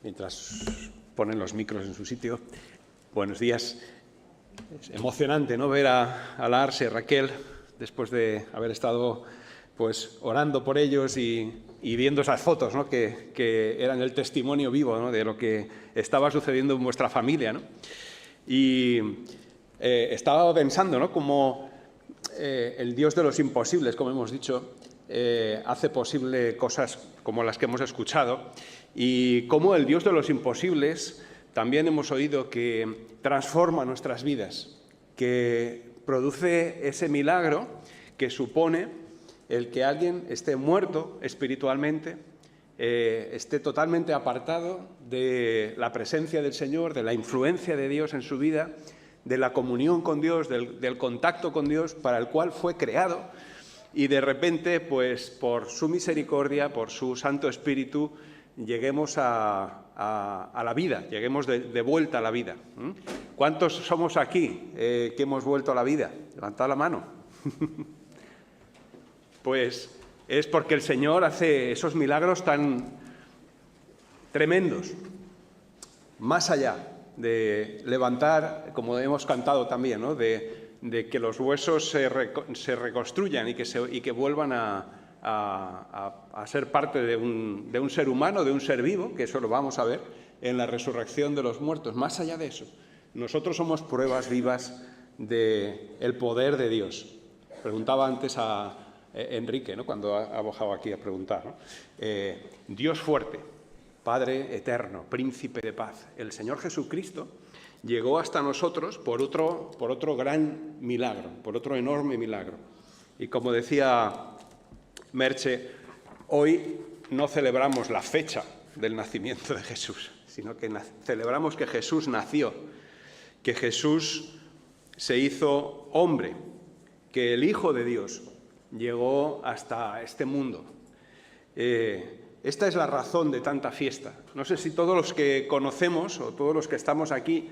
mientras ponen los micros en su sitio. Buenos días. Es emocionante, ¿no?, ver a la Arce y Raquel después de haber estado pues orando por ellos y viendo esas fotos, ¿no?, que eran el testimonio vivo, ¿no?, de lo que estaba sucediendo en vuestra familia, ¿no? Y estaba pensando, ¿no?, cómo el Dios de los imposibles, como hemos dicho, hace posible cosas como las que hemos escuchado, y cómo el Dios de los imposibles también hemos oído que transforma nuestras vidas, que produce ese milagro que supone el que alguien esté muerto espiritualmente, esté totalmente apartado de la presencia del Señor, de la influencia de Dios en su vida, de la comunión con Dios, del contacto con Dios para el cual fue creado, y de repente, pues por su misericordia, por su Santo Espíritu, lleguemos a la vida, lleguemos de vuelta a la vida. ¿Cuántos somos aquí que hemos vuelto a la vida? Levantad la mano. Pues es porque el Señor hace esos milagros tan tremendos, más allá de levantar, como hemos cantado también, ¿no?, de que los huesos se reconstruyan y que vuelvan a ser parte de un ser humano, de un ser vivo, que eso lo vamos a ver en la resurrección de los muertos. Más allá de eso, nosotros somos pruebas vivas del poder de Dios. Preguntaba antes a Enrique, ¿no?, cuando ha bajado aquí a preguntar, ¿no? Dios fuerte, Padre eterno, Príncipe de paz, el Señor Jesucristo llegó hasta nosotros por otro gran milagro, por otro enorme milagro. Y como decía Merche, hoy no celebramos la fecha del nacimiento de Jesús, sino que celebramos que Jesús nació, que Jesús se hizo hombre, que el Hijo de Dios llegó hasta este mundo. Esta es la razón de tanta fiesta. No sé si todos los que conocemos o todos los que estamos aquí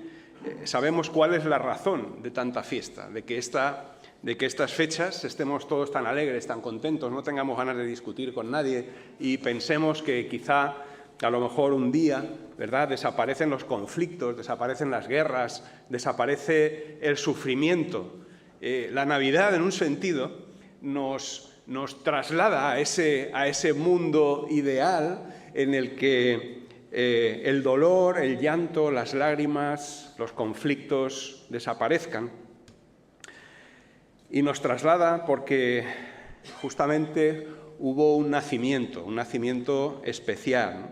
sabemos cuál es la razón de tanta fiesta, de que estas fechas estemos todos tan alegres, tan contentos, no tengamos ganas de discutir con nadie y pensemos que quizá a lo mejor un día, ¿verdad?, desaparecen los conflictos, desaparecen las guerras, desaparece el sufrimiento. La Navidad, en un sentido, nos traslada a ese mundo ideal en el que el dolor, el llanto, las lágrimas, los conflictos desaparezcan. Y nos traslada porque justamente hubo un nacimiento especial, ¿no?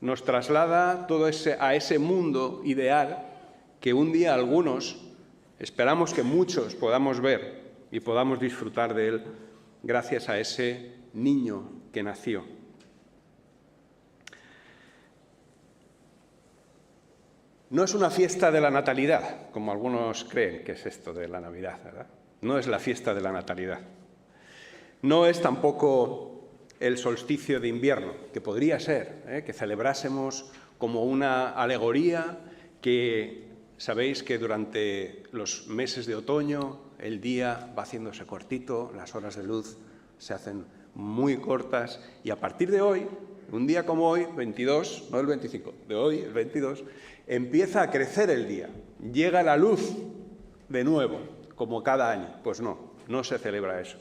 Nos traslada a ese mundo ideal que un día algunos, esperamos que muchos podamos ver y podamos disfrutar de él gracias a ese niño que nació. No es una fiesta de la natalidad, como algunos creen que es esto de la Navidad, ¿verdad? No es la fiesta de la natalidad. No es tampoco el solsticio de invierno, que podría ser, que celebrásemos como una alegoría, que sabéis que durante los meses de otoño el día va haciéndose cortito, las horas de luz se hacen muy cortas y a partir de hoy, un día como hoy, 22, no el 25, de hoy, el 22, empieza a crecer el día, llega la luz de nuevo, como cada año. Pues no se celebra eso,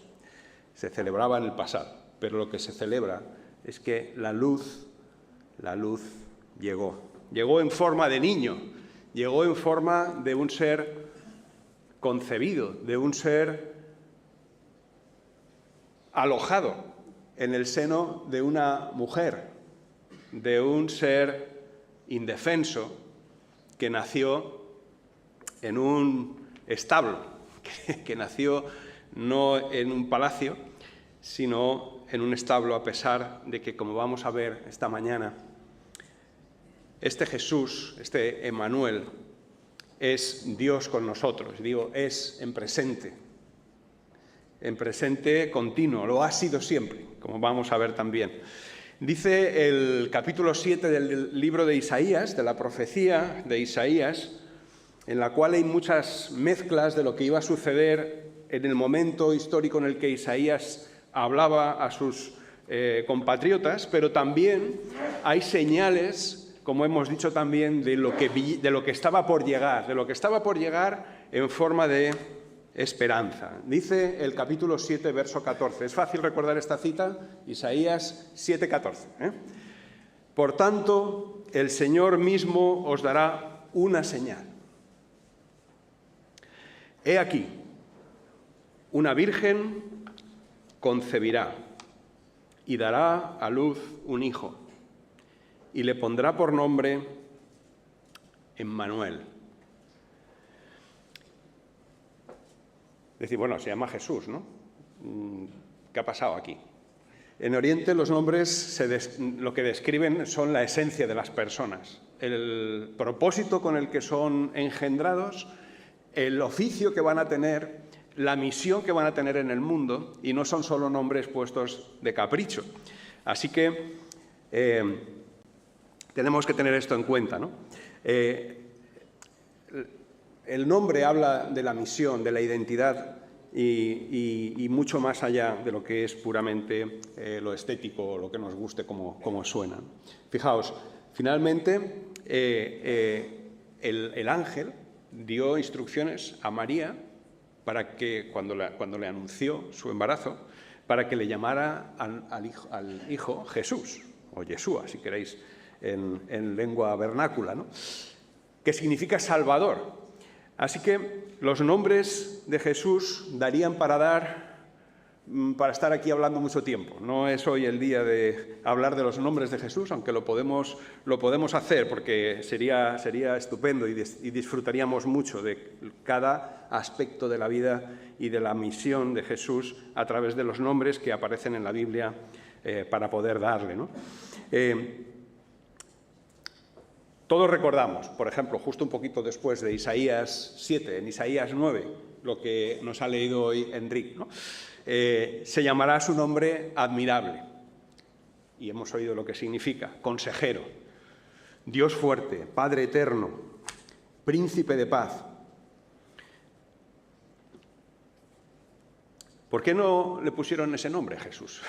se celebraba en el pasado, pero lo que se celebra es que la luz llegó en forma de niño, llegó en forma de un ser concebido, de un ser alojado en el seno de una mujer, de un ser indefenso que nació en un establo, que nació no en un palacio, sino en un establo, a pesar de que, como vamos a ver esta mañana, este Jesús, este Emmanuel, es Dios con nosotros. Digo, es en presente continuo, lo ha sido siempre, como vamos a ver también. Dice el capítulo 7 del libro de Isaías, de la profecía de Isaías, en la cual hay muchas mezclas de lo que iba a suceder en el momento histórico en el que Isaías hablaba a sus compatriotas, pero también hay señales como hemos dicho también, de lo que estaba por llegar en forma de esperanza. Dice el capítulo 7, verso 14. Es fácil recordar esta cita, Isaías 7, 14. Por tanto, el Señor mismo os dará una señal. He aquí, una virgen concebirá y dará a luz un hijo, y le pondrá por nombre Emmanuel. Es decir, bueno, se llama Jesús, ¿no? ¿Qué ha pasado aquí? En Oriente los nombres lo que describen son la esencia de las personas, el propósito con el que son engendrados, el oficio que van a tener, la misión que van a tener en el mundo, y no son solo nombres puestos de capricho. Así que tenemos que tener esto en cuenta, ¿no? El nombre habla de la misión, de la identidad y mucho más allá de lo que es puramente lo estético o lo que nos guste como suena. Fijaos, finalmente el ángel dio instrucciones a María para que, cuando le anunció su embarazo, para que le llamara al hijo Jesús, o Yeshua, si queréis, en lengua vernácula, ¿no? Que significa Salvador. Así que los nombres de Jesús darían para estar aquí hablando mucho tiempo. No es hoy el día de hablar de los nombres de Jesús, aunque lo podemos hacer porque sería estupendo y disfrutaríamos mucho de cada aspecto de la vida y de la misión de Jesús a través de los nombres que aparecen en la Biblia para poder darle, ¿no? Todos recordamos, por ejemplo, justo un poquito después de Isaías 7, en Isaías 9, lo que nos ha leído hoy Enrique, ¿no? Se llamará su nombre admirable. Y hemos oído lo que significa: consejero, Dios fuerte, Padre eterno, príncipe de paz. ¿Por qué no le pusieron ese nombre, Jesús?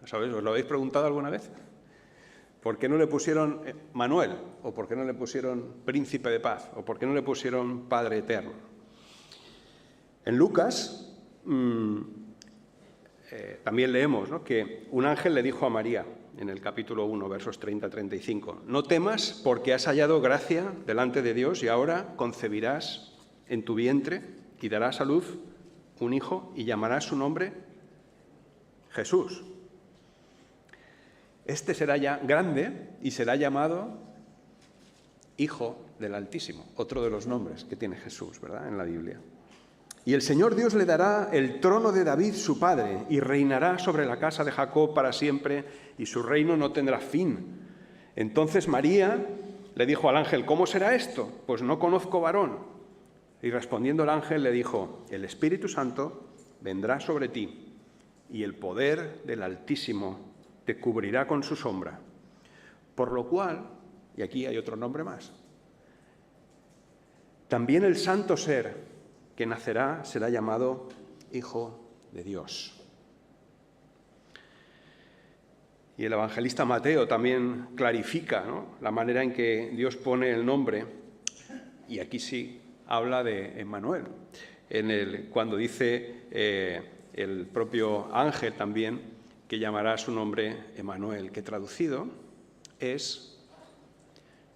¿Sabéis? ¿Os lo habéis preguntado alguna vez? ¿Por qué no le pusieron Manuel? ¿O por qué no le pusieron Príncipe de Paz? ¿O por qué no le pusieron Padre Eterno? En Lucas también leemos, ¿no?, que un ángel le dijo a María, en el capítulo 1, versos 30-35, no temas porque has hallado gracia delante de Dios y ahora concebirás en tu vientre y darás a luz un hijo y llamarás su nombre Jesús. Este será ya grande y será llamado Hijo del Altísimo, otro de los nombres que tiene Jesús, ¿verdad?, en la Biblia. Y el Señor Dios le dará el trono de David, su padre, y reinará sobre la casa de Jacob para siempre, y su reino no tendrá fin. Entonces María le dijo al ángel, ¿cómo será esto? Pues no conozco varón. Y respondiendo el ángel le dijo, el Espíritu Santo vendrá sobre ti, y el poder del Altísimo te cubrirá con su sombra. Por lo cual, y aquí hay otro nombre más, también el santo ser que nacerá será llamado Hijo de Dios. Y el evangelista Mateo también clarifica, ¿no?, la manera en que Dios pone el nombre, y aquí sí habla de Emmanuel, cuando dice el propio ángel también, que llamará su nombre Emmanuel, que traducido es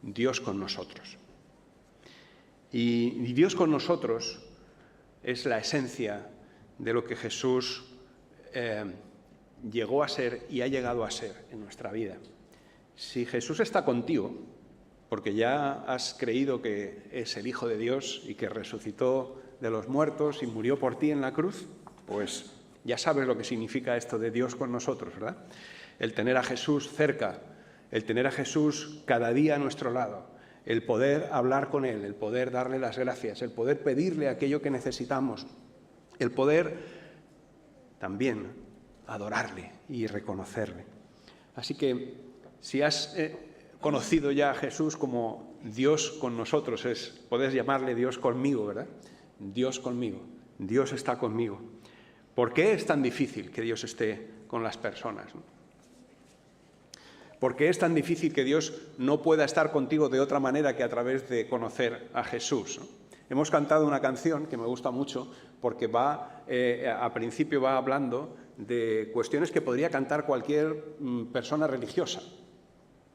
Dios con nosotros. Y Dios con nosotros es la esencia de lo que Jesús llegó a ser y ha llegado a ser en nuestra vida. Si Jesús está contigo, porque ya has creído que es el Hijo de Dios y que resucitó de los muertos y murió por ti en la cruz, pues ya sabes lo que significa esto de Dios con nosotros, ¿verdad? El tener a Jesús cerca, el tener a Jesús cada día a nuestro lado, el poder hablar con Él, el poder darle las gracias, el poder pedirle aquello que necesitamos, el poder también adorarle y reconocerle. Así que si has conocido ya a Jesús como Dios con nosotros, podés llamarle Dios conmigo, ¿verdad? Dios conmigo, Dios está conmigo. ¿Por qué es tan difícil que Dios esté con las personas? ¿Por qué es tan difícil que Dios no pueda estar contigo de otra manera que a través de conocer a Jesús? Hemos cantado una canción que me gusta mucho porque a principio va hablando de cuestiones que podría cantar cualquier persona religiosa.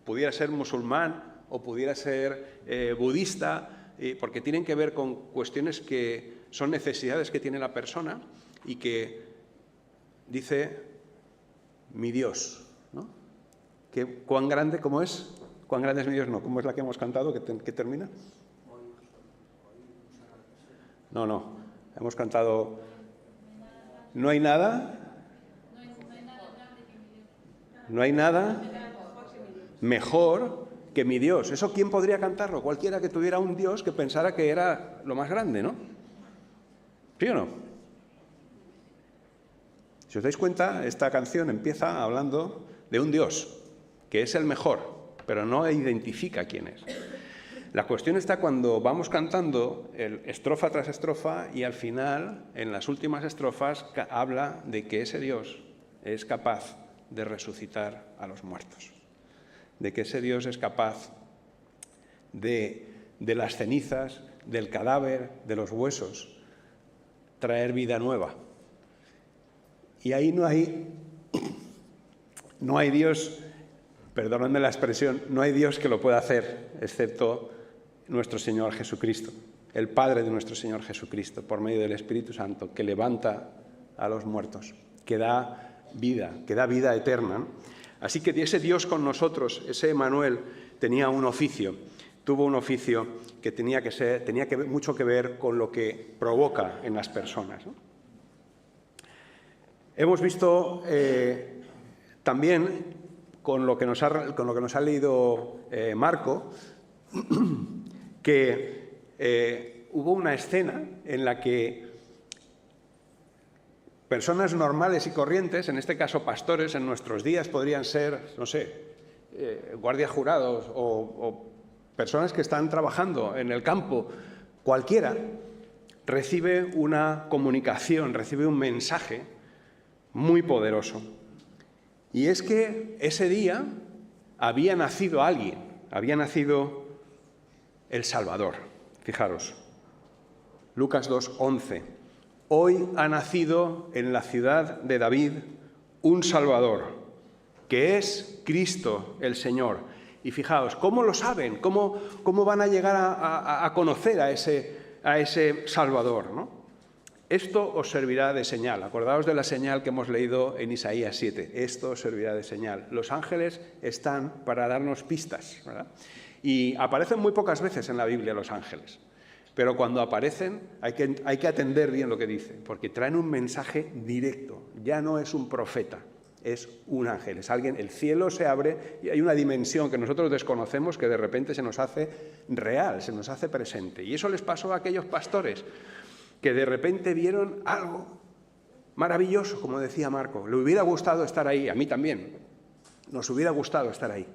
Pudiera ser musulmán o pudiera ser budista, porque tienen que ver con cuestiones que son necesidades que tiene la persona y que dice mi Dios, ¿no? ¿Cuán grande cómo es? ¿Cuán grande es mi Dios? No, ¿cómo es la que hemos cantado que termina? No, hemos cantado no hay nada mejor que mi Dios. ¿Eso quién podría cantarlo? Cualquiera que tuviera un Dios que pensara que era lo más grande, ¿no? ¿Sí o no? Si os dais cuenta, esta canción empieza hablando de un Dios, que es el mejor, pero no identifica quién es. La cuestión está cuando vamos cantando estrofa tras estrofa y al final, en las últimas estrofas, habla de que ese Dios es capaz de resucitar a los muertos, de que ese Dios es capaz de las cenizas, del cadáver, de los huesos, traer vida nueva. Y ahí no hay Dios, perdónenme la expresión, no hay Dios que lo pueda hacer, excepto nuestro Señor Jesucristo, el Padre de nuestro Señor Jesucristo, por medio del Espíritu Santo, que levanta a los muertos, que da vida eterna, ¿no? Así que ese Dios con nosotros, ese Emmanuel, tenía un oficio, tuvo un oficio que tenía mucho que ver con lo que provoca en las personas, ¿no? Hemos visto también, con lo que nos ha leído Marco, que hubo una escena en la que personas normales y corrientes, en este caso pastores, en nuestros días podrían ser, no sé, guardias jurados o personas que están trabajando en el campo, cualquiera, recibe una comunicación, recibe un mensaje muy poderoso. Y es que ese día había nacido alguien, había nacido el Salvador. Fijaros, Lucas 2:11. Hoy ha nacido en la ciudad de David un Salvador, que es Cristo el Señor. Y fijaos, ¿cómo lo saben? ¿Cómo van a llegar a conocer a ese Salvador, ¿no? Esto os servirá de señal. Acordaos de la señal que hemos leído en Isaías 7. Esto os servirá de señal. Los ángeles están para darnos pistas, ¿verdad? Y aparecen muy pocas veces en la Biblia los ángeles. Pero cuando aparecen hay que atender bien lo que dicen, porque traen un mensaje directo. Ya no es un profeta, es un ángel. Es alguien, el cielo se abre y hay una dimensión que nosotros desconocemos que de repente se nos hace real, se nos hace presente. Y eso les pasó a aquellos pastores que de repente vieron algo maravilloso, como decía Marco. Le hubiera gustado estar ahí, a mí también. Nos hubiera gustado estar ahí.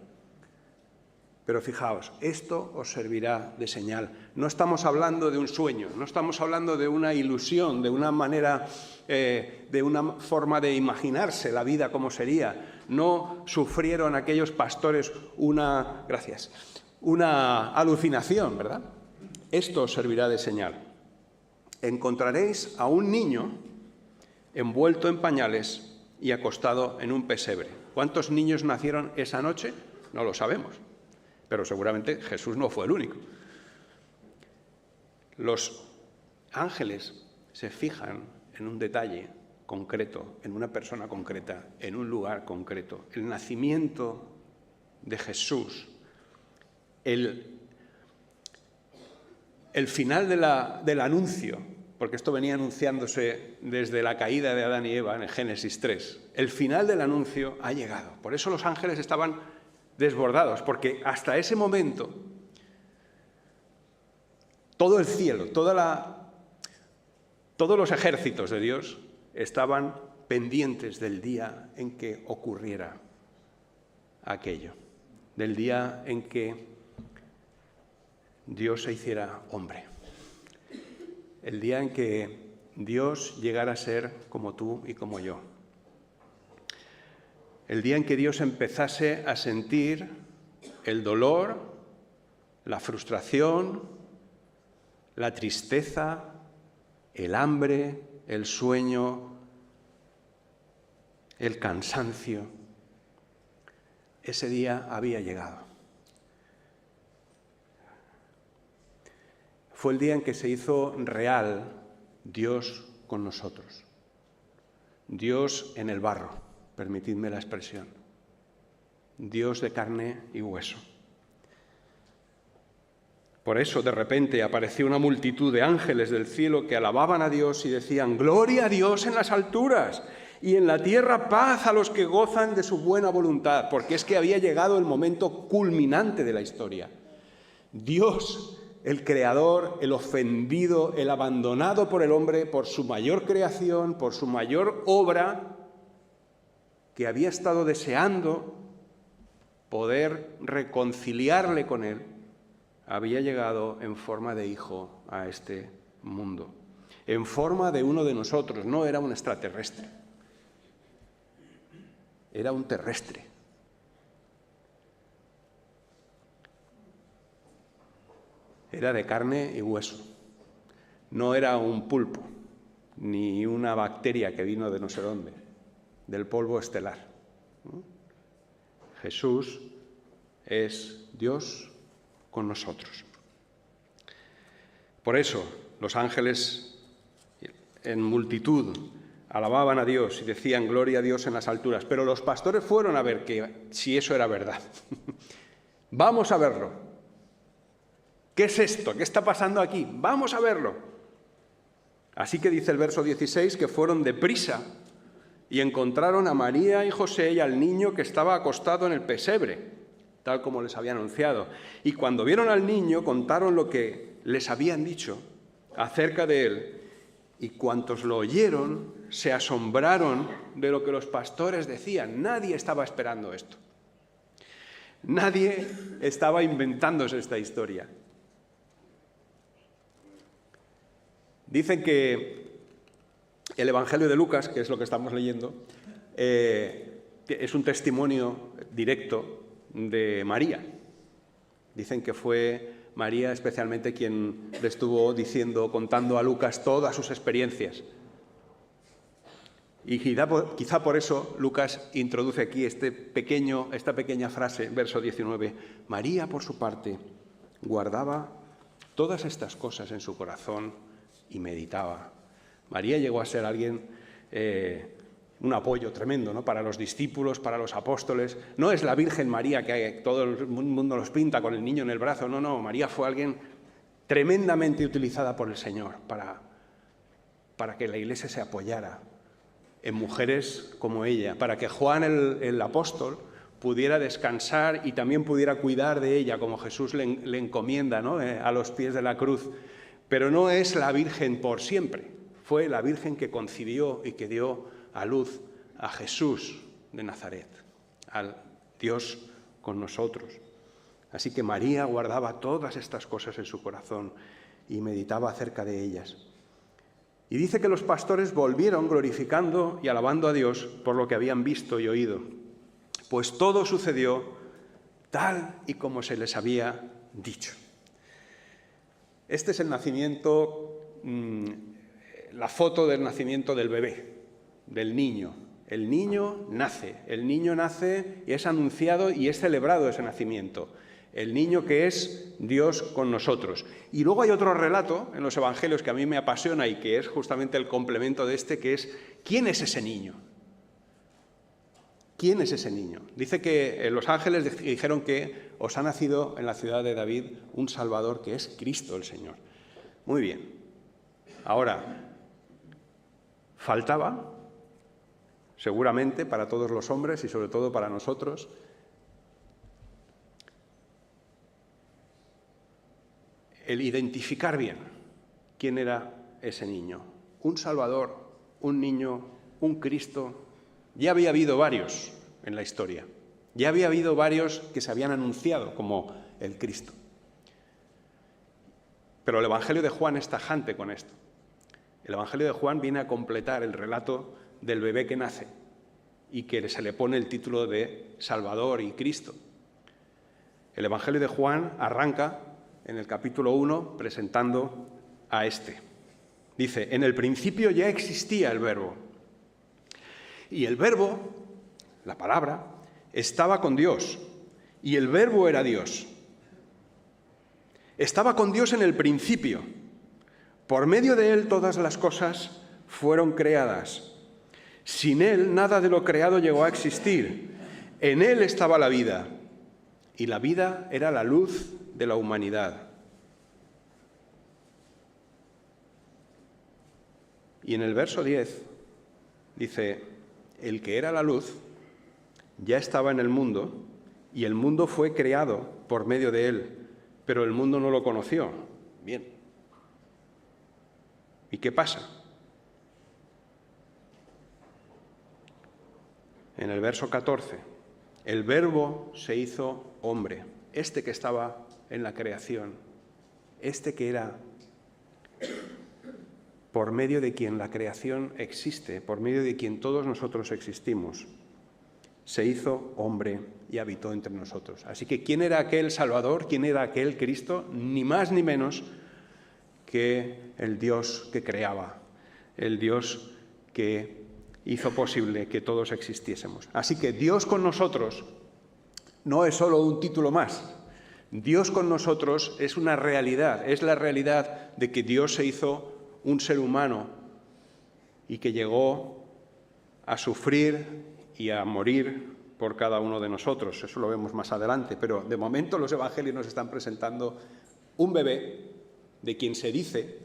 Pero fijaos, esto os servirá de señal. No estamos hablando de un sueño, no estamos hablando de una ilusión, de una manera, de una forma de imaginarse la vida como sería. No sufrieron aquellos pastores una alucinación, ¿verdad? Esto os servirá de señal. Encontraréis a un niño envuelto en pañales y acostado en un pesebre. ¿Cuántos niños nacieron esa noche? No lo sabemos. Pero seguramente Jesús no fue el único. Los ángeles se fijan en un detalle concreto, en una persona concreta, en un lugar concreto. El nacimiento de Jesús, el final del anuncio, porque esto venía anunciándose desde la caída de Adán y Eva en el Génesis 3. El final del anuncio ha llegado. Por eso los ángeles estaban desbordados, porque hasta ese momento todo el cielo, todos los ejércitos de Dios estaban pendientes del día en que ocurriera aquello, del día en que Dios se hiciera hombre, el día en que Dios llegara a ser como tú y como yo. el día en que Dios empezase a sentir el dolor, la frustración, la tristeza, el hambre, el sueño, el cansancio. Ese día había llegado. Fue el día en que se hizo real Dios con nosotros. Dios en el barro, permitidme la expresión. Dios de carne y hueso. Por eso, de repente, apareció una multitud de ángeles del cielo que alababan a Dios y decían: «Gloria a Dios en las alturas y en la tierra paz a los que gozan de su buena voluntad», porque es que había llegado el momento culminante de la historia. Dios, el creador, el ofendido, el abandonado por el hombre, por su mayor creación, por su mayor obra, que había estado deseando poder reconciliarle con él, había llegado en forma de hijo a este mundo, en forma de uno de nosotros. No era un extraterrestre, era un terrestre. Era de carne y hueso. No era un pulpo, ni una bacteria que vino de no sé dónde, del polvo estelar. Jesús es Dios con nosotros. Por eso los ángeles en multitud alababan a Dios y decían: «Gloria a Dios en las alturas». Pero los pastores fueron a ver si eso era verdad. Vamos a verlo. ¿Qué es esto? ¿Qué está pasando aquí? Vamos a verlo. Así que dice el verso 16 que fueron deprisa y encontraron a María y José y al niño que estaba acostado en el pesebre, tal como les había anunciado. Y cuando vieron al niño, contaron lo que les habían dicho acerca de él, y cuantos lo oyeron se asombraron de lo que los pastores decían. Nadie estaba esperando esto. Nadie estaba inventándose esta historia. Dicen que el Evangelio de Lucas, que es lo que estamos leyendo, es un testimonio directo de María. Dicen que fue María especialmente quien le estuvo contando a Lucas todas sus experiencias. Y quizá por eso Lucas introduce aquí esta pequeña frase, verso 19. María, por su parte, guardaba todas estas cosas en su corazón y meditaba. María llegó a ser alguien, un apoyo tremendo, ¿no?, para los discípulos, para los apóstoles. No es la Virgen María que todo el mundo los pinta con el niño en el brazo. No, María fue alguien tremendamente utilizada por el Señor para que la Iglesia se apoyara en mujeres como ella, para que Juan el apóstol pudiera descansar y también pudiera cuidar de ella, como Jesús le encomienda, ¿no?, a los pies de la cruz. Pero no es la Virgen por siempre. Fue la Virgen que concibió y que dio a luz a Jesús de Nazaret, al Dios con nosotros. Así que María guardaba todas estas cosas en su corazón y meditaba acerca de ellas. Y dice que los pastores volvieron glorificando y alabando a Dios por lo que habían visto y oído, pues todo sucedió tal y como se les había dicho. Este es el nacimiento, la foto del nacimiento del bebé, del niño. El niño nace y es anunciado y es celebrado ese nacimiento. El niño que es Dios con nosotros. Y luego hay otro relato en los evangelios que a mí me apasiona y que es justamente el complemento de este, que es ¿quién es ese niño? ¿Quién es ese niño? Dice que los ángeles dijeron que os ha nacido en la ciudad de David un Salvador que es Cristo el Señor. Muy bien. Ahora, faltaba, seguramente para todos los hombres y sobre todo para nosotros, el identificar bien quién era ese niño. Un Salvador, un niño, un Cristo. Ya había habido varios en la historia. Ya había habido varios que se habían anunciado como el Cristo. Pero el Evangelio de Juan es tajante con esto. El Evangelio de Juan viene a completar el relato del bebé que nace y que se le pone el título de Salvador y Cristo. El Evangelio de Juan arranca en el capítulo 1 presentando a este. Dice, en el principio ya existía el Verbo. Y el Verbo, la palabra, estaba con Dios. Y el Verbo era Dios. Estaba con Dios en el principio. Por medio de Él todas las cosas fueron creadas. Sin Él nada de lo creado llegó a existir. En Él estaba la vida. Y la vida era la luz de la humanidad. Y en el verso 10 dice, el que era la luz ya estaba en el mundo y el mundo fue creado por medio de él, pero el mundo no lo conoció. Bien. ¿Y qué pasa? En el verso 14, el Verbo se hizo hombre, este que estaba en la creación, este que era por medio de quien la creación existe, por medio de quien todos nosotros existimos, se hizo hombre y habitó entre nosotros. Así que, ¿quién era aquel Salvador? ¿Quién era aquel Cristo? Ni más ni menos que el Dios que creaba, el Dios que hizo posible que todos existiésemos. Así que Dios con nosotros no es solo un título más. Dios con nosotros es una realidad, es la realidad de que Dios se hizo un ser humano y que llegó a sufrir y a morir por cada uno de nosotros. Eso lo vemos más adelante, pero de momento los evangelios nos están presentando un bebé de quien se dice,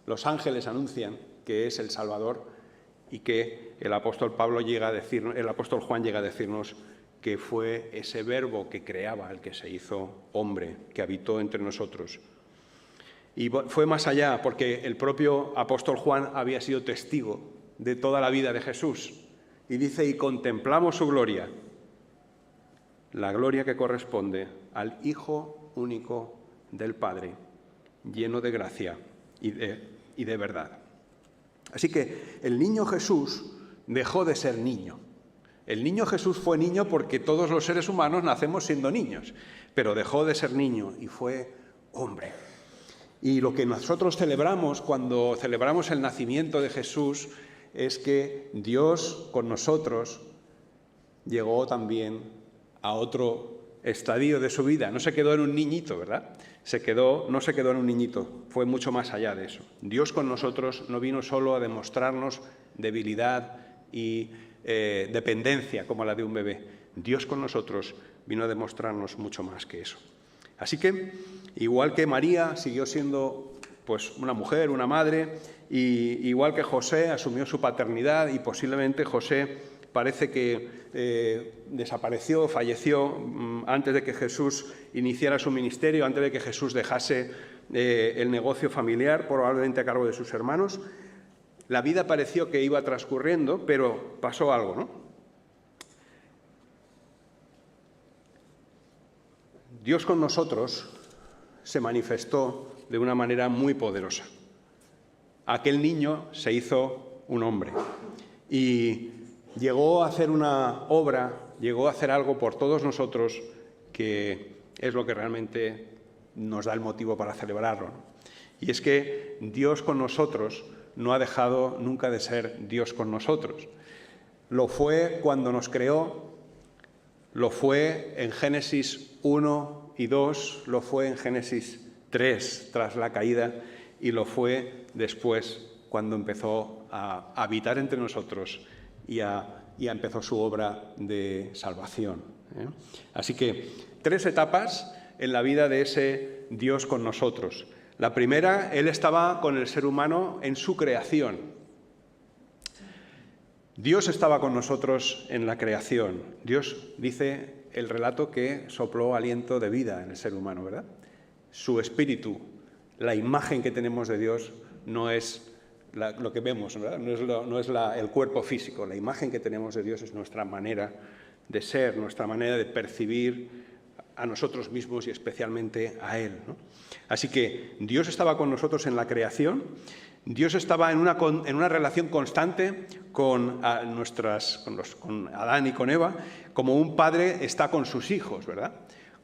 los ángeles anuncian que es el Salvador y que el apóstol Juan llega a decirnos que fue ese Verbo que creaba el que se hizo hombre, que habitó entre nosotros. Y fue más allá, porque el propio apóstol Juan había sido testigo de toda la vida de Jesús. Y dice, y contemplamos su gloria, la gloria que corresponde al Hijo único del Padre, lleno de gracia y de verdad. Así que el niño Jesús dejó de ser niño. El niño Jesús fue niño porque todos los seres humanos nacemos siendo niños, pero dejó de ser niño y fue hombre. Y lo que nosotros celebramos cuando celebramos el nacimiento de Jesús es que Dios con nosotros llegó también a otro estadio de su vida. No se quedó en un niñito, ¿verdad? No se quedó en un niñito, fue mucho más allá de eso. Dios con nosotros no vino solo a demostrarnos debilidad y dependencia como la de un bebé. Dios con nosotros vino a demostrarnos mucho más que eso. Así que, igual que María siguió siendo pues, una mujer, una madre, y igual que José asumió su paternidad y posiblemente José parece que desapareció, falleció antes de que Jesús iniciara su ministerio, antes de que Jesús dejase el negocio familiar, probablemente a cargo de sus hermanos. La vida pareció que iba transcurriendo, pero pasó algo, ¿no? Dios con nosotros se manifestó de una manera muy poderosa. Aquel niño se hizo un hombre y llegó a hacer una obra, llegó a hacer algo por todos nosotros que es lo que realmente nos da el motivo para celebrarlo, ¿no? Y es que Dios con nosotros no ha dejado nunca de ser Dios con nosotros. Lo fue cuando nos creó, lo fue en Génesis 1 y 2, lo fue en Génesis 3 tras la caída y lo fue después cuando empezó a habitar entre nosotros y empezó su obra de salvación, ¿eh? Así que 3 etapas en la vida de ese Dios con nosotros. La primera, Él estaba con el ser humano en su creación. Dios estaba con nosotros en la creación. Dios, dice el relato, que sopló aliento de vida en el ser humano, ¿verdad? Su espíritu, la imagen que tenemos de Dios no es lo que vemos, ¿verdad? No es el cuerpo físico. La imagen que tenemos de Dios es nuestra manera de ser, nuestra manera de percibir a nosotros mismos y especialmente a Él, ¿no? Así que Dios estaba con nosotros en la creación, Dios estaba en una relación constante con Adán y con Eva, como un padre está con sus hijos, ¿verdad?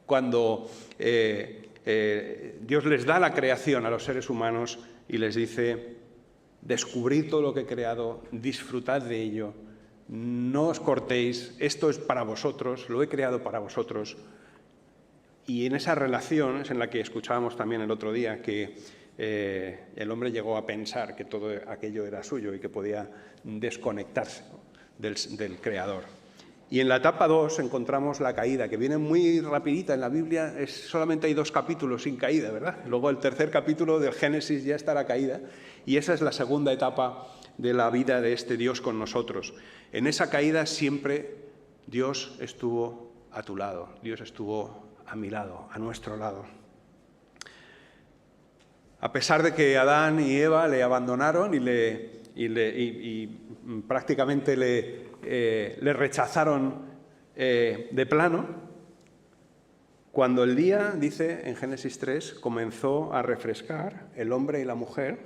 Cuando Dios les da la creación a los seres humanos y les dice: descubrid todo lo que he creado, disfrutad de ello, no os cortéis, esto es para vosotros, lo he creado para vosotros. Y en esa relación es en la que escuchábamos también el otro día que el hombre llegó a pensar que todo aquello era suyo y que podía desconectarse, ¿no?, del Creador. Y en la etapa 2 encontramos la caída, que viene muy rapidita en la Biblia, solamente hay 2 capítulos sin caída, ¿verdad? Luego el tercer capítulo del Génesis ya está la caída, y esa es la segunda etapa de la vida de este Dios con nosotros. En esa caída siempre Dios estuvo a tu lado, Dios estuvo a mi lado, a nuestro lado. A pesar de que Adán y Eva le abandonaron y prácticamente le rechazaron de plano, cuando el día, dice en Génesis 3, comenzó a refrescar, el hombre y la mujer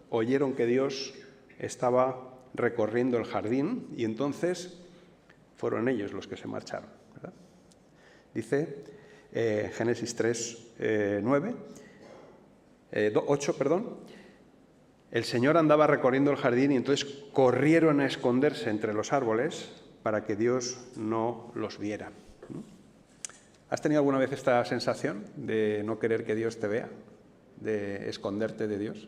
oyeron que Dios estaba recorriendo el jardín y entonces fueron ellos los que se marcharon, ¿verdad? Dice Génesis 3, 8, el Señor andaba recorriendo el jardín y entonces corrieron a esconderse entre los árboles para que Dios no los viera. ¿Has tenido alguna vez esta sensación de no querer que Dios te vea, de esconderte de Dios?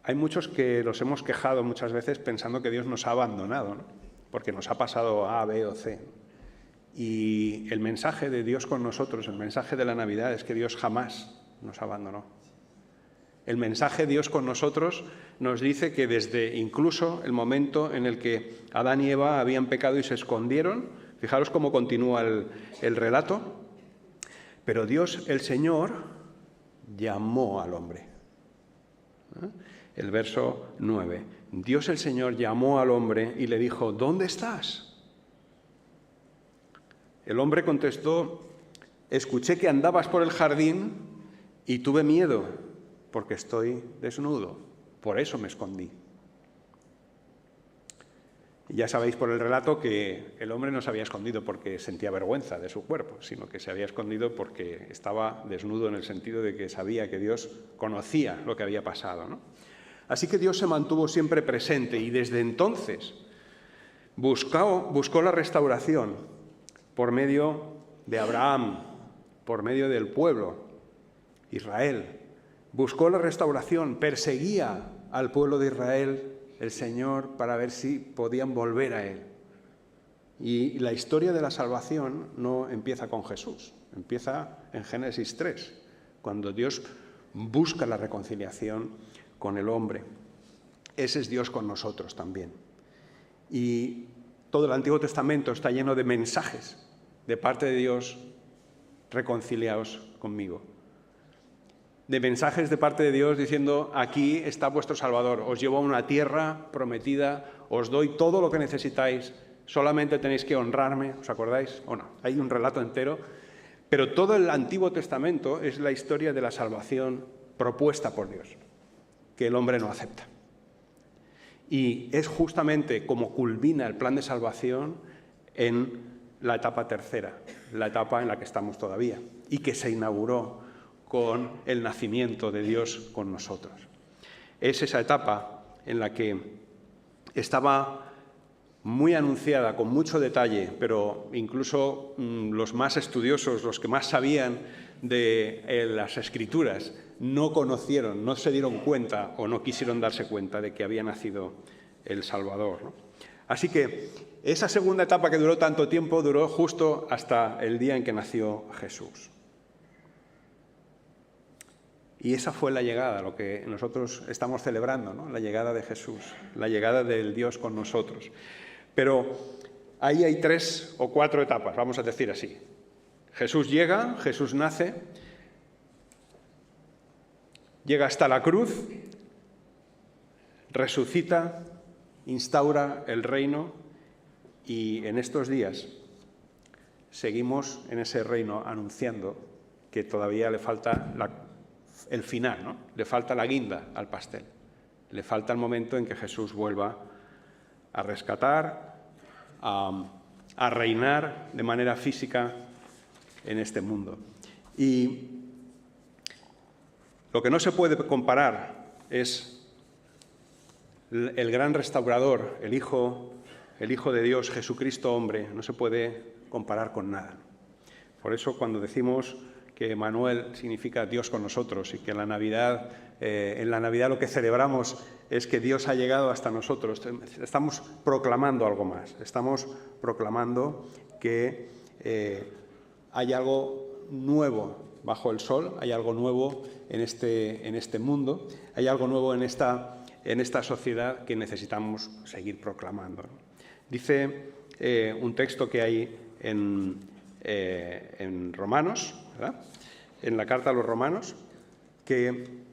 Hay muchos que los hemos quejado muchas veces pensando que Dios nos ha abandonado, ¿no?, porque nos ha pasado A, B o C. Y el mensaje de Dios con nosotros, el mensaje de la Navidad, es que Dios jamás nos abandonó. El mensaje de Dios con nosotros nos dice que desde incluso el momento en el que Adán y Eva habían pecado y se escondieron, fijaros cómo continúa el relato, pero Dios, el Señor, llamó al hombre. El verso 9. Dios, el Señor, llamó al hombre y le dijo: ¿dónde estás? El hombre contestó: escuché que andabas por el jardín y tuve miedo porque estoy desnudo, por eso me escondí. Y ya sabéis por el relato que el hombre no se había escondido porque sentía vergüenza de su cuerpo, sino que se había escondido porque estaba desnudo en el sentido de que sabía que Dios conocía lo que había pasado, ¿no? Así que Dios se mantuvo siempre presente y desde entonces buscó la restauración por medio de Abraham, por medio del pueblo, Israel. Buscó la restauración, perseguía al pueblo de Israel, el Señor, para ver si podían volver a Él. Y la historia de la salvación no empieza con Jesús, empieza en Génesis 3, cuando Dios busca la reconciliación con el hombre. Ese es Dios con nosotros también. Y todo el Antiguo Testamento está lleno de mensajes de parte de Dios: reconciliaos conmigo. De mensajes de parte de Dios diciendo: aquí está vuestro Salvador, os llevo a una tierra prometida, os doy todo lo que necesitáis, solamente tenéis que honrarme. ¿Os acordáis? ¿O no? Hay un relato entero, pero todo el Antiguo Testamento es la historia de la salvación propuesta por Dios, que el hombre no acepta. Y es justamente como culmina el plan de salvación en la etapa tercera, la etapa en la que estamos todavía, y que se inauguró con el nacimiento de Dios con nosotros. Es esa etapa en la que estaba muy anunciada, con mucho detalle, pero incluso los más estudiosos, los que más sabían de las Escrituras, no conocieron, no se dieron cuenta o no quisieron darse cuenta de que había nacido el Salvador, ¿no? Así que esa segunda etapa que duró tanto tiempo duró justo hasta el día en que nació Jesús. Y esa fue la llegada, lo que nosotros estamos celebrando, ¿no? La llegada de Jesús, la llegada del Dios con nosotros. Pero ahí hay 3 o 4 etapas, vamos a decir así. Jesús llega, Jesús nace, llega hasta la cruz, resucita, instaura el reino y en estos días seguimos en ese reino anunciando que todavía le falta el final, ¿no? Le falta la guinda al pastel. Le falta el momento en que Jesús vuelva a rescatar, a reinar de manera física en este mundo. Y lo que no se puede comparar es el gran restaurador, el Hijo de Dios, Jesucristo hombre, no se puede comparar con nada. Por eso cuando decimos que Emmanuel significa Dios con nosotros y que en la Navidad lo que celebramos es que Dios ha llegado hasta nosotros, estamos proclamando algo más, estamos proclamando que hay algo nuevo bajo el sol, hay algo nuevo en este mundo, hay algo nuevo en esta sociedad que necesitamos seguir proclamando. Dice un texto que hay en Romanos, ¿verdad? En la carta a los Romanos, que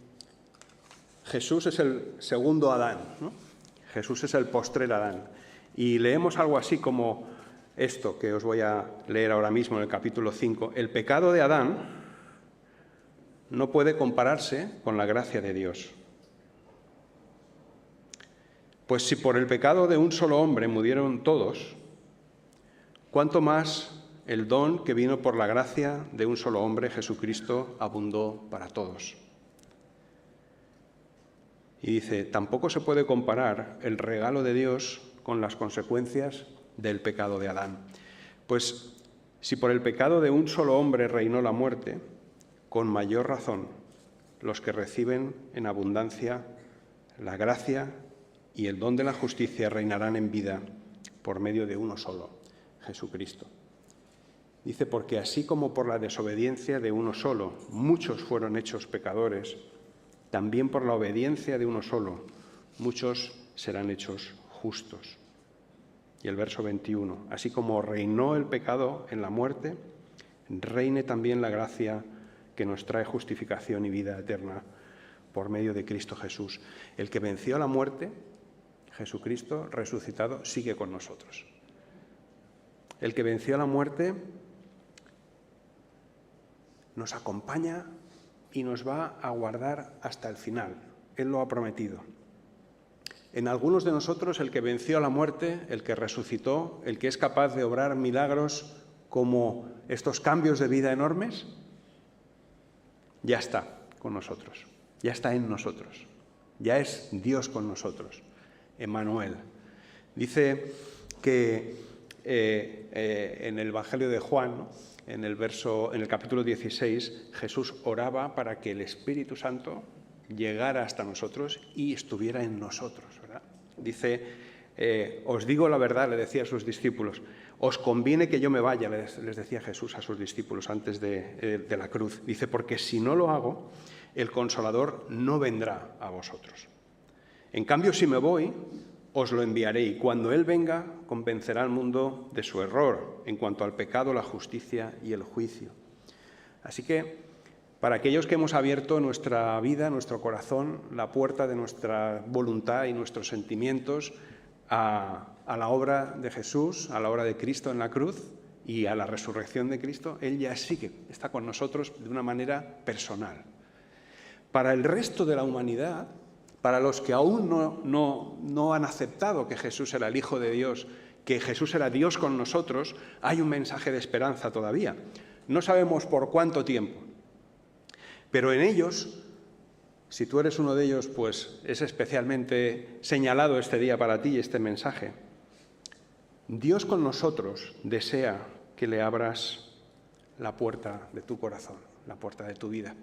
Jesús es el segundo Adán, ¿no? Jesús es el postrer Adán. Y leemos algo así como esto que os voy a leer ahora mismo en el capítulo 5. El pecado de Adán no puede compararse con la gracia de Dios. Pues si por el pecado de un solo hombre murieron todos, ¿cuánto más el don que vino por la gracia de un solo hombre, Jesucristo, abundó para todos? Y dice, tampoco se puede comparar el regalo de Dios con las consecuencias del pecado de Adán. Pues si por el pecado de un solo hombre reinó la muerte, con mayor razón los que reciben en abundancia la gracia y el don de la justicia reinarán en vida por medio de uno solo, Jesucristo. Dice, porque así como por la desobediencia de uno solo muchos fueron hechos pecadores, también por la obediencia de uno solo muchos serán hechos justos. Y el verso 21, así como reinó el pecado en la muerte, reine también la gracia que nos trae justificación y vida eterna por medio de Cristo Jesús. El que venció a la muerte, Jesucristo resucitado, sigue con nosotros. El que venció a la muerte nos acompaña y nos va a guardar hasta el final. Él lo ha prometido. En algunos de nosotros, el que venció a la muerte, el que resucitó, el que es capaz de obrar milagros como estos cambios de vida enormes, ya está con nosotros, ya está en nosotros, ya es Dios con nosotros, Emmanuel. Dice que en el Evangelio de Juan, ¿no? En el capítulo 16, Jesús oraba para que el Espíritu Santo llegara hasta nosotros y estuviera en nosotros, ¿verdad? Dice, os digo la verdad, le decía a sus discípulos, os conviene que yo me vaya, les decía Jesús a sus discípulos antes de la cruz. Dice, porque si no lo hago, el Consolador no vendrá a vosotros. En cambio, si me voy, os lo enviaré, y cuando Él venga, convencerá al mundo de su error en cuanto al pecado, la justicia y el juicio. Así que, para aquellos que hemos abierto nuestra vida, nuestro corazón, la puerta de nuestra voluntad y nuestros sentimientos a la obra de Jesús, a la obra de Cristo en la cruz y a la resurrección de Cristo, Él ya sí que está con nosotros de una manera personal. Para el resto de la humanidad, para los que aún no han aceptado que Jesús era el Hijo de Dios, que Jesús era Dios con nosotros, hay un mensaje de esperanza todavía. No sabemos por cuánto tiempo, pero en ellos, si tú eres uno de ellos, pues es especialmente señalado este día para ti este mensaje. Dios con nosotros desea que le abras la puerta de tu corazón, la puerta de tu vida,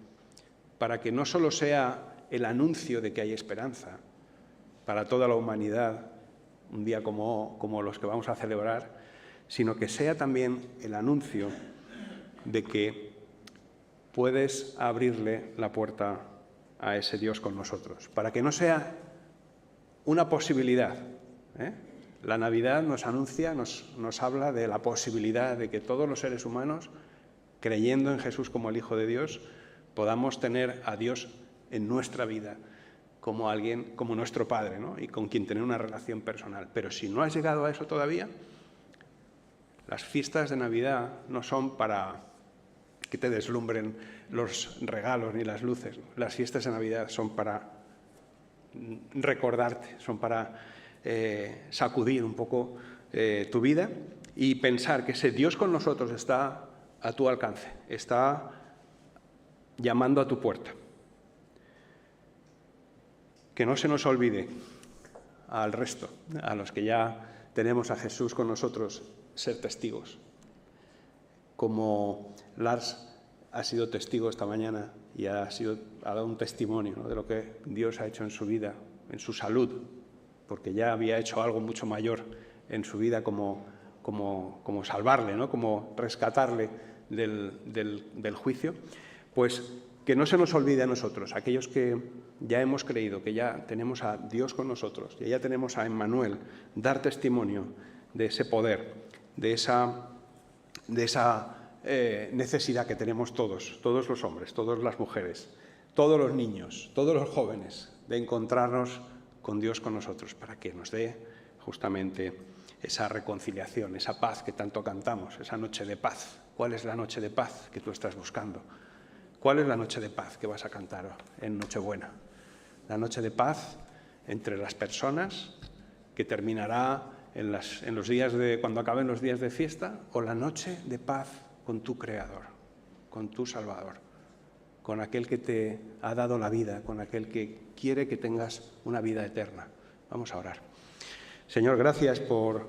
para que no solo sea el anuncio de que hay esperanza para toda la humanidad, un día como los que vamos a celebrar, sino que sea también el anuncio de que puedes abrirle la puerta a ese Dios con nosotros, para que no sea una posibilidad. La Navidad nos anuncia, nos habla de la posibilidad de que todos los seres humanos, creyendo en Jesús como el Hijo de Dios, podamos tener a Dios en nuestra vida como alguien, como nuestro Padre, ¿no? Y con quien tener una relación personal. Pero si no has llegado a eso todavía, Las fiestas de Navidad no son para que te deslumbren los regalos ni las luces. Las fiestas de Navidad son para recordarte, son para sacudir un poco tu vida y pensar que ese Dios con nosotros está a tu alcance, está llamando a tu puerta. Que no se nos olvide al resto, a los que ya tenemos a Jesús con nosotros, ser testigos. Como Lars ha sido testigo esta mañana y ha dado un testimonio, ¿no?, de lo que Dios ha hecho en su vida, en su salud, porque ya había hecho algo mucho mayor en su vida como salvarle, ¿no?, como rescatarle del juicio. Pues que no se nos olvide a nosotros, aquellos que ya hemos creído, que ya tenemos a Dios con nosotros, que ya tenemos a Emmanuel, dar testimonio de ese poder, de esa necesidad que tenemos todos los hombres, todas las mujeres, todos los niños, todos los jóvenes, de encontrarnos con Dios con nosotros, para que nos dé justamente esa reconciliación, esa paz que tanto cantamos, esa noche de paz. ¿Cuál es la noche de paz que tú estás buscando? ¿Cuál es la noche de paz que vas a cantar en Nochebuena? La noche de paz entre las personas, que terminará en los días cuando acaben los días de fiesta, o la noche de paz con tu Creador, con tu Salvador, con aquel que te ha dado la vida, con aquel que quiere que tengas una vida eterna. Vamos a orar. Señor, gracias por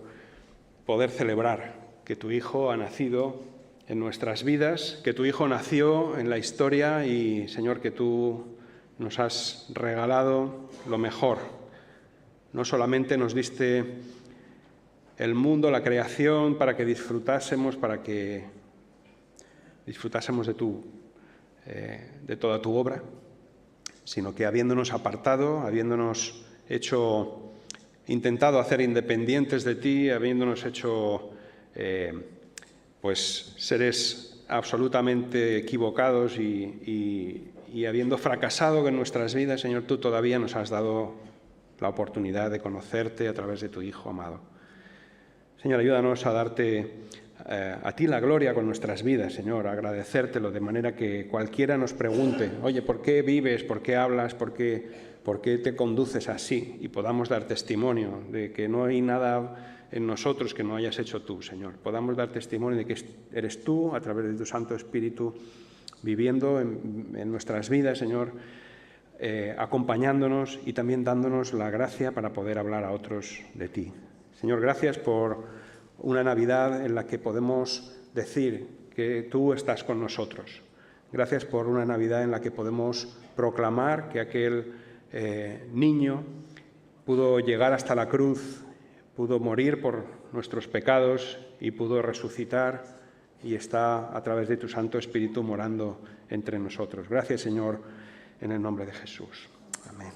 poder celebrar que tu Hijo ha nacido en nuestras vidas, que tu Hijo nació en la historia y, Señor, que tú nos has regalado lo mejor. No solamente nos diste el mundo, la creación, para que disfrutásemos, de toda tu obra, sino que habiéndonos apartado, habiéndonos intentado hacer independientes de ti, habiéndonos hecho seres absolutamente equivocados y habiendo fracasado en nuestras vidas, Señor, tú todavía nos has dado la oportunidad de conocerte a través de tu Hijo amado. Señor, ayúdanos a darte a ti la gloria con nuestras vidas, Señor, a agradecértelo de manera que cualquiera nos pregunte, oye, ¿por qué vives? ¿Por qué hablas? ¿Por qué te conduces así? Y podamos dar testimonio de que no hay nada en nosotros que no hayas hecho tú, Señor. Podamos dar testimonio de que eres tú, a través de tu Santo Espíritu, viviendo en nuestras vidas, Señor, acompañándonos y también dándonos la gracia para poder hablar a otros de ti. Señor, gracias por una Navidad en la que podemos decir que tú estás con nosotros. Gracias por una Navidad en la que podemos proclamar que aquel niño pudo llegar hasta la cruz, pudo morir por nuestros pecados y pudo resucitar y está a través de tu Santo Espíritu morando entre nosotros. Gracias, Señor, en el nombre de Jesús. Amén.